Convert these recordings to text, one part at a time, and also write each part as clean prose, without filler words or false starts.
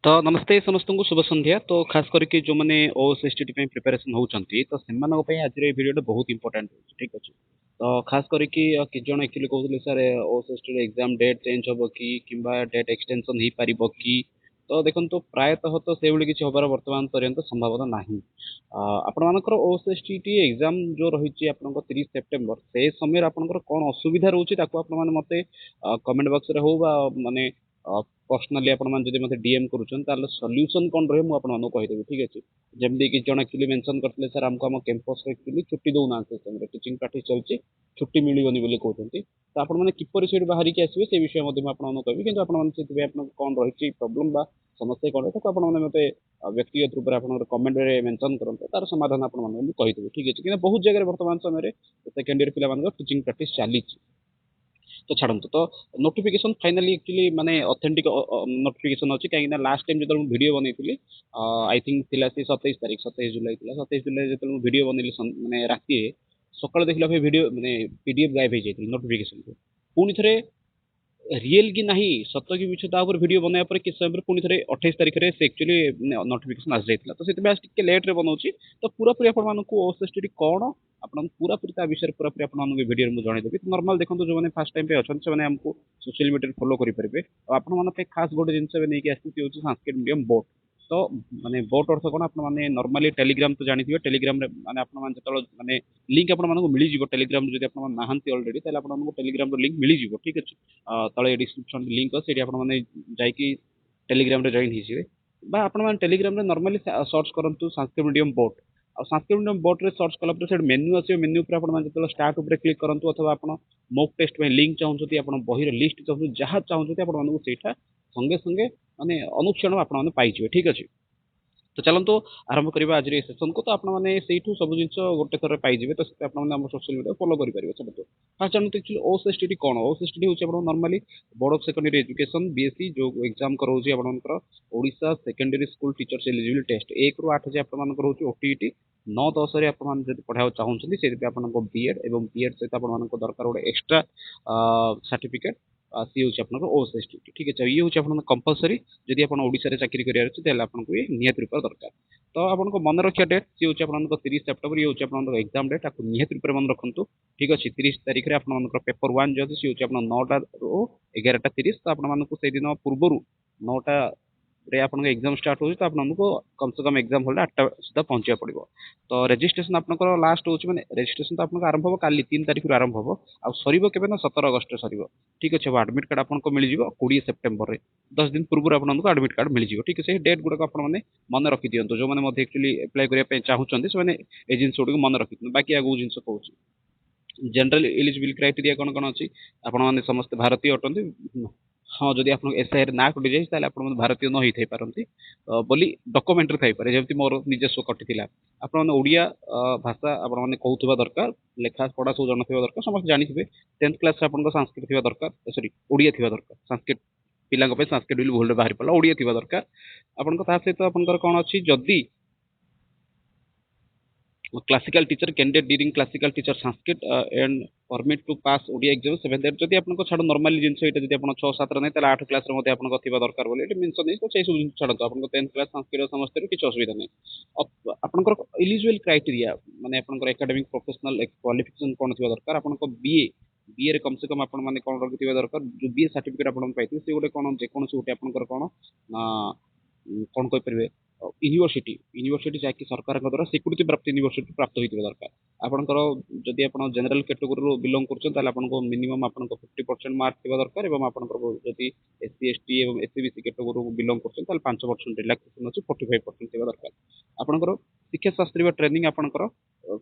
तो नमस्ते समस्त को शुभ संध्या। तो खास करके जो मैंने ओएसएसटी प्रिपरेशन होउचंती तो सेमानक पई आज रे वीडियो बहुत इंपोर्टेंट होची। ठीक अछि। तो खास करके कि जण एक्चुअली कहउले sir OSST exam date change होबो कि किंबा डेट एक्सटेंशन ही पारिबो कि। तो देखन तो प्रायतः तो सेउली किछि होबार वर्तमान पर्यंत संभावना नाही। आपण मानकर ओएसएसटी एग्जाम जो रहिछि आपनक 30 सेप्टेम्बर से समय आपनकर कोन असुविधा रहउछि ताको आपण माने मते कमेंट बॉक्स रे हो बा माने पर्सनाली आपण मान जदि मते डीएम करूछन ताले सॉल्यूशन कोन रहे मु आपण मानक कहि देबी। ठीक अछि। जेमदी कि जण एक्चुअली मेंशन करथले सर हमको हम कैंपस रे एक्चुअली छुट्टी दउना से समय टीचिंग प्रैक्टिस चलछि छुट्टी मिलिबोनी बोली कहउछंती। तो आपण माने किपरि सेठ बाहरी के आसीबे से विषय मध्ये आपण मानक कहबी किंतु आपण माने सेति आपण कोन रहिछि प्रॉब्लम बा समस्या कोन रहे तो आपण माने मते व्यक्तिगत रूप रे आपण कमेंट रे मेंशन करंत तार समाधान आपण माने कहि देबी। ठीक अछि। कि बहुत जगह वर्तमान समय रे सेकेंड ईयर पिला मानक टीचिंग प्रैक्टिस चालिछि। तो छाड़ନ୍ତୁ तो नोटिफिकेशन फाइनली एक्चुअली माने ऑथेंटिक नोटिफिकेशन अछि काहे ना लास्ट टाइम जतल वीडियो बनैथिली आई थिंक थिला से 27 तारिख 27 जुलाई थिला 27 जुलाई जतल वीडियो बनैली माने राति सकाळ देखला पे वीडियो माने पीडीएफ गायब हो जाइथिल नोटिफिकेशन को पुनी थरे रियल कि नाही सत कि मिछ ता ऊपर वीडियो बनाया पर किस समय पर पुनी थरे 28 तारिख रे से एक्चुअली नोटिफिकेशन आस जाइथिला। तो सेते टिके लेट रे बनौछि। तो पूरा पूरी आपण मानकू ओएसएसटी कोन आपण पूरा पूरी ता विषय पूरा पूरी आपण मानकू वीडियो मु जणाइ देबी। नॉर्मल देखंतु जो माने फर्स्ट टाइम पे अछन से माने हमको सोशल मीडिया रे फॉलो करि परिबे। आपण माने पे खास गोटे जिंस बे नै कि आसी होछि संस्कृत मीडियम बोट। तो माने बोट अर्थ कोन आपण माने नॉर्मली टेलीग्राम तो जानिथिबे टेलीग्राम रे माने आपण मान जतल माने लिंक आपण मानकू मिली जिवो टेलीग्राम जदि आपण मान नाहंती ऑलरेडी ताले आपण मानकू टेलीग्राम रो लिंक मिली जिवो। ठीक अछि। तले डिस्क्रिप्शन लिंक अछि आपण माने जाई कि टेलीग्राम रे जॉइन हिजिबे बा आपण माने टेलीग्राम रे नॉर्मली सर्च करंतु संस्कृत मीडियम बोट। आ संस्कृत मीडियम बोट रे सर्च कला पर से मेन्यू आसी मेन्यू पर आपण माने जतल स्टार्ट ऊपर क्लिक करंतु अथवा आपण मॉक टेस्ट पे लिंक चाहउछथि आपण बही रो लिस्ट चाहउछथि जहा चाहउछथि आपण मानकू सेठा संगे संगे माने अनुक्षण आपण माने पाइ जिवे। ठीक अछि। तो चलतो आरंभ करबा आज सेशन को। तो आपण माने सेठू सब जिंस गोटे थरे पाइ जिवे। तो आपण माने हम सोशल मीडिया फॉलो करि परिबे। चलतो फास्ट जानते एक्चुअली ओएसएसटी कोन ओएसएसटी होछि आपण normally board of secondary education BSC जो एग्जाम करौछि आपनकर Odisha secondary school teachers eligible test 1 ରୁ 8 जे आपनकर होछि ओटीईटी 9 10 रे आपण मान जदि पढाउ चाहउछथि से आपनको बीएड एवं बीएड से आपण मानको दरकार गोटे एक्स्ट्रा सर्टिफिकेट सी होछि आपनकर ओएसएसटी। ठीक है। ये होछि आपन कंपलसरी जदि आपण ओडिशा रे चाकरी करियार अछि तेल आपनको ये नियत रूप दरकार। तो आपनको मन रखिया डेट सी होछि आपनको 30 सेप्टेम्बर ये होछि आपनको एग्जाम डेट आपको नियत रूप मन रखंतु। ठीक अछि। 30 तारिख रे आपनको पेपर 1 जो सी होछि आपन 9 टा रो 11:30 तो आपण मानको से दिन पूर्वरु 9 टा रे आपन एग्जाम स्टार्ट होछि। तो आपनको कम से कम एग्जाम हॉल 8 टा सुधा पहुंचिया पड़िबो। तो रजिस्ट्रेशन आपनकर लास्ट होछि माने रजिस्ट्रेशन तो आपनको आरंभ हो काली 3 तारिख रु आरंभ हो आ सरीबो केबे ना 17 अगस्त रे सरीबो। ठीक अछि। एडमिट कार्ड आपनको मिल जिवो 20 सेप्टेम्बर रे 10 दिन पूर्व आपनको एडमिट कार्ड मिल जिवो। ठीक अछि। डेट गुडा आपण माने मन रखि दियंतो जो माने मध्ये एक्चुअली अप्लाई करिया पे चाहुचंदी से माने ए जिंस गुडा मन रखि दियंतो। बाकी आगु जिंस कहूछि जनरल एलिजिबल क्राइटेरिया कोन कोन अछि आपण माने समस्त भारतीय अटंती। हाँ जदि आप एसआई ना कटि जाए ताले आपण भारतीय न होई पारती बोली डॉक्यूमेंट रे थाई पारे जेमति मोर निजस्व कटिथिला आपण माने ओडिया भाषा आपण माने कहउथबा दरकार लेखा पढ़ा सब जानथिबा दरकार समस्त जानिथिबे 10th क्लास से आपण संस्कृत थिबा दरकार सॉरी ओडिया थिबा दरकार संस्कृत पिलांग पे संस्कृत बिल भूल बाहर पड़ला ओडिया थिबा दरकार आपण ता सहित आपण कोन अछि जदि classical teacher candidate during classical teacher Sanskrit and permit to pass Odia exam 7 that जदि आपनको छाड़ नॉर्मली जिंस एटा जदि आपण 6 7 रे नै ताले 8 क्लास रे मध्ये आपनको थिबा दरकार बोले एटा मेंशन नै तो छै सब जिंस छाड़ तो आपनको 10th क्लास संस्कृत समस्त रे किछ असुविधा नै। आपनको एलिजिबल क्राइटेरिया माने आपनको एकेडमिक प्रोफेशनल क्वालिफिकेशन कोन थिबा दरकार आपनको बीए बीए रे कम से कम आपण माने कोन रखिथिबा दरकार जो बीए सर्टिफिकेट आपण पाइथिबे से गोटे कोन जे कोन से गोटे आपनकर कोन कोन कहि परिबे यूनिवर्सिटी यूनिवर्सिटी जाकि सरकार द्वारा स्वीकृति प्राप्त यूनिवर्सिटी प्राप्त होइतिबा दरकार। आपनकर जदि आपण जनरल कैटेगरी रो बिलोंग करछन ताले आपनको मिनिमम आपनको 50% मार्क थिबा दरकार एवं आपनकर जदि एससी एसटी एवं एससीबीसी कैटेगरी रो बिलोंग करछन ताले 5% रिलैक्सेशन अछि 45% थिबा दरकार। आपनकर शिक्षा शास्त्री बा ट्रेनिंग आपनकर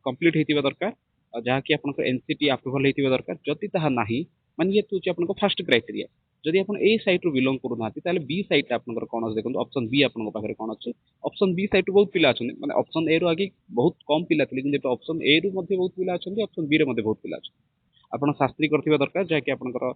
कंप्लीट हेतिबा दरकार जहा कि आपनकर एनसीटी अप्रूवल हेतिबा दरकार जति ताहा नाही माने ये तुछि आपनको फर्स्ट क्राइटेरिया। जदि आपण ए साइट रो बिलोंग करू नाति ताले बी साइट आपनकर कोन अछि देखंतु ऑप्शन बी आपनको पाखरे कोन अछि ऑप्शन बी साइट बहुत पिला अछन माने ऑप्शन ए रो आगे बहुत कम पिला थिले किंतु ऑप्शन ए रो मध्ये बहुत पिला अछन ऑप्शन बी रे मध्ये बहुत पिला अछन। आपण शास्त्री करथिबा दरकार जे कि आपनकर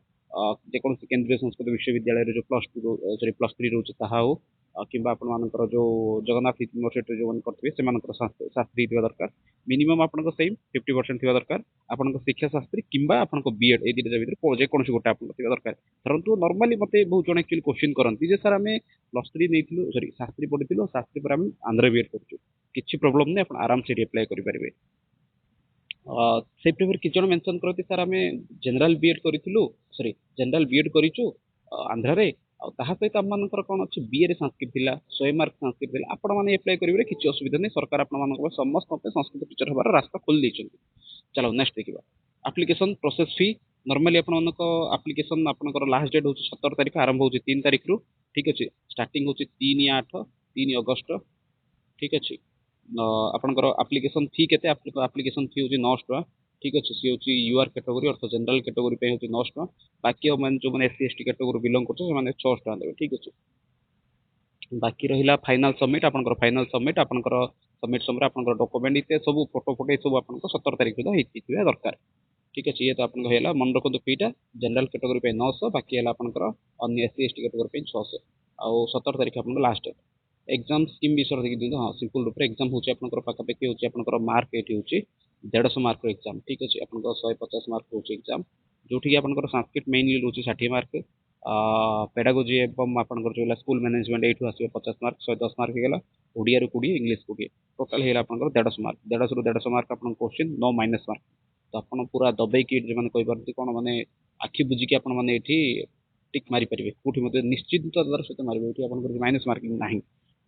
जे कोन केंद्रीय संस्कृत विश्वविद्यालय रे जो +2 सॉरी +3 रहउछ ताहा हो किंबा आपणमानଙ୍କର जो जगन्नाथ यूनिवर्सिटी जो करथिबे सेमानଙ୍କର शास्त्री थिबा दरकार मिनिमम आपनको सेम 50% थिबा दरकार आपनको शिक्षा शास्त्री किंबा आपनको बीएड ए दिटा भितर जे कोनोसी गोटे आपनको थिबा दरकार परंतु नॉर्मली मते बहुत जण एक्चुअली क्वेश्चन करंती जे सर आमे प्लस 3 नेथिलु सॉरी शास्त्री पढिथिलु शास्त्री पर आमे आंध्र बीएड करछु किछि प्रॉब्लम नै आपण आराम से अप्लाई करि परिबे से पेपर किछ जण मेंशन करती सर आमे जनरल बीएड करिथिलु सॉरी जनरल बीएड करिछु आंध्र रे आ ताहा सहित आम मानकर कोन अछि बीए रे संस्कृत थिला 100 मार्क संस्कृत थिला आपण माने अप्लाई करिबे किछि असुविधा नै सरकार आपण मानकर समस्त पे संस्कृत टीचर हबार रास्ता खोल दैछन चलो नेक्स्ट देखिबा एप्लीकेशन प्रोसेस फी नॉर्मली आपण मानको एप्लीकेशन आपनकर लास्ट डेट होछि 17 तारिख आरंभ होछि 3 तारिख रु ठीक अछि स्टार्टिंग होछि 3/8 3 अगस्त ठीक अछि आपनकर एप्लीकेशन फी केते एप्लीकेशन फी होछि 900 टका ठीक अछि सी होछि यूआर कैटेगरी अर्थ जनरल कैटेगरी पे होछि 900 टका बाकी मन जो माने एससी एसटी कैटेगरी बिलोंग करछ माने 600 टका देबे ठीक अछि बाकी रहिला फाइनल सबमिट आपनकर फाइनल सबमिट आपनकर सबमिट समरे आपनकर डॉक्यूमेंट इते सब फोटो फोटो सब आपनकर 17 तारिख सुधा हेतिबे दरकार ठीक अछि ये तो आपनकर हेला मन रखतो फीटा जनरल कैटेगरी पे 900 बाकी हेला आपनकर अन्य एससी एसटी कैटेगरी पे 600 आ 17 तारिख आपनकर लास्ट डेट एग्जाम स्कीम विषय देखि दिनु हां सिंपल रूप रे एग्जाम होछि आपनकर पाका पेकी होछि आपनकर मार्क एटी होछि 150 मार्क एग्जाम ठीक अछि आपनकर 150 मार्क होछि एग्जाम जोठी आपनकर संस्कृत मेनली होछि 60 मार्क पेडागोजी एवं आपनकर जो स्कूल मैनेजमेंट एठु आसी 50 मार्क 110 मार्क गेला ओडिया रु 20 इंग्लिश 20 टोटल हेला आपनकर 150 मार्क 150 रु 150 मार्क आपन क्वेश्चन नो माइनस मार्क तो आपन पूरा दबे की जे माने कहि परती कोन माने आखि बुझी के आपन माने एठी टिक मारी परिबे कोठी मते निश्चित दर सहित मारिबे एठी आपनकर माइनस मार्किंग नाही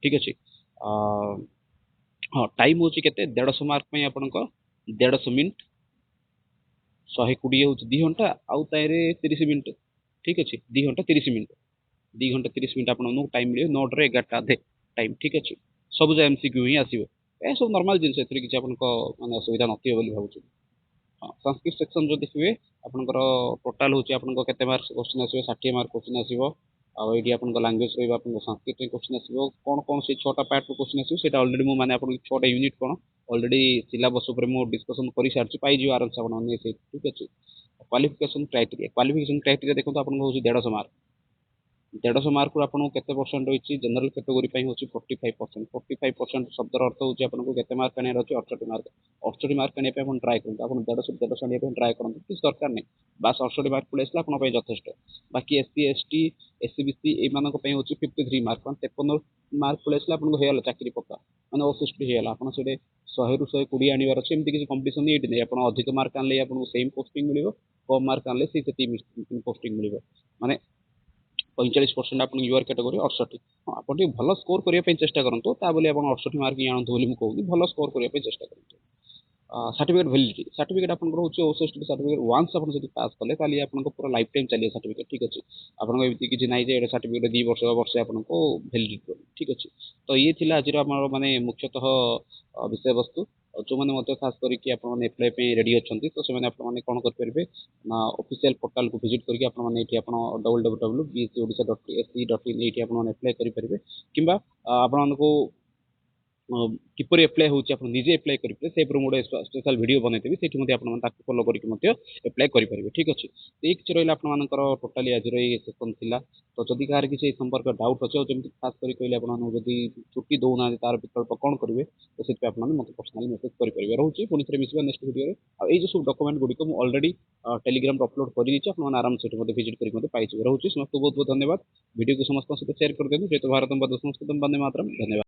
ठीक अछि हाँ टाइम होची केते 150 मार्क पे आपनको 150 मिनिट 120 होची 2 घंटा आउ ताइरे 30 मिनिट ठीक अछि 2 घंटा 30 मिनिट 2 घंटा 30 मिनिट आपन टाइम मिले 9 रे 11 टा दे टाइम ठीक अछि सब जे एमसीक्यू ही आसीबो ए सब नॉर्मल जिंस एथि कि आपनको माने असुविधा नथियो बोली भाबुछु हाँ संस्कृत सेक्शन जो देखिए आपनकर टोटाल होची आपनको केते मार्क क्वेश्चन आसीबो 60 मार्क क्वेश्चन आसीबो आ एडी आपनको लैंग्वेज रहबा आपनको संस्कृत क्वेश्चन आसीबो कोन कोन से 6टा पार्ट क्वेश्चन आसीबो सेटा ऑलरेडी मु माने आपन 6टा यूनिट कोन ऑलरेडी सिलेबस ऊपर मु डिस्कशन करि सारछि पाई जियो आराम से आपन ने से ठीक अछि क्वालिफिकेशन क्राइटेरिया देखो आपनको होची 150 मार्क 150 मार्क रु आपन केते परसेंट होईची जनरल कैटेगरी पई होची 45% शब्दर अर्थ होची आपन को केते मार्क आने रहची 68 मार्क 68 मार्क आने पे अपन ट्राई करन आपन 150 आने पे ट्राई करन किस दरकार नै बस 68 मार्क पुलेसला आपन पे यथेष्ट बाकी एससी एसटी एससीबीसी ए मानक पे होची 53 मार्क 53 मार्क पुलेसला आपन को हेला चाकरी पक्का माने ओसिस्टी हेला आपन सेडे 100 रु 120 आनिबार अछि एमति किसी कंपटीशन नै एटी नै आपन अधिक मार्क आनले आपन को सेम पोस्टिंग मिलिबो कम मार्क आनले से पोस्टिंग मिलिबो माने 45% आपन यूआर कैटेगरी 68 आपन भल स्कोर करिया चेष्टा करंतो ता बोली आपन 68 मार्क आनंत बोली मु कहूनी भल स्कोर करिया चेष्टा करंतो सर्टिफिकेट वैलिडिटी सर्टिफिकेट आपन होची ओएसएसटी सर्टिफिकेट वंस आपन जदी पास कले ताली आपन को पूरा लाइफ टाइम चलिए सर्टिफिकेट ठीक अछि आपन को एमति किछि नै जे सर्टिफिकेट 2 वर्ष वर्ष आपन को वैलिडिटी ठीक अछि तो ये थिला आज हमर माने मुख्यतः विषय वस्तु जो माने मते खास करी कि आपन माने अप्लाई पे रेडी अछंती तो से माने आपन माने कोन कर परबे ना ऑफिशियल पोर्टल को विजिट करके आपन माने एठी आपन www.bscodisha.ac.in एठी आपन माने अप्लाई करि परबे किंबा आपन को किपरि अप्लाई होची आपण निजे अप्लाई करिपे से पर मोडे स्पेशल वीडियो बनैतेबी सेठी मध्ये आपण ताकू फॉलो करिक मध्ये अप्लाई करि परिबे ठीक अछि एक चिरइला आपण मानकर टोटली आज रही सेशन थिला तो जदी कार किछि संपर्क डाउट अछि जेमति खास करी कहले आपण जदी छुट्टी दो ना तार विकल्प कोन करिवे तो सेठी पे आपण मते पर्सनली मेसेज करि परिबे रहउची पुनी थरे मिसबा नेक्स्ट वीडियो रे आ ए जे सब डॉक्यूमेंट गुडी को मु ऑलरेडी टेलीग्राम रे अपलोड करि दिछि आपण आराम से मध्ये विजिट करिक मध्ये पाइछि रहउची समस्त बहुत बहुत धन्यवाद वीडियो को समस्त से शेयर कर देनु जेतो भारतम बद संस्कृतम बंदे मातरम धन्यवाद।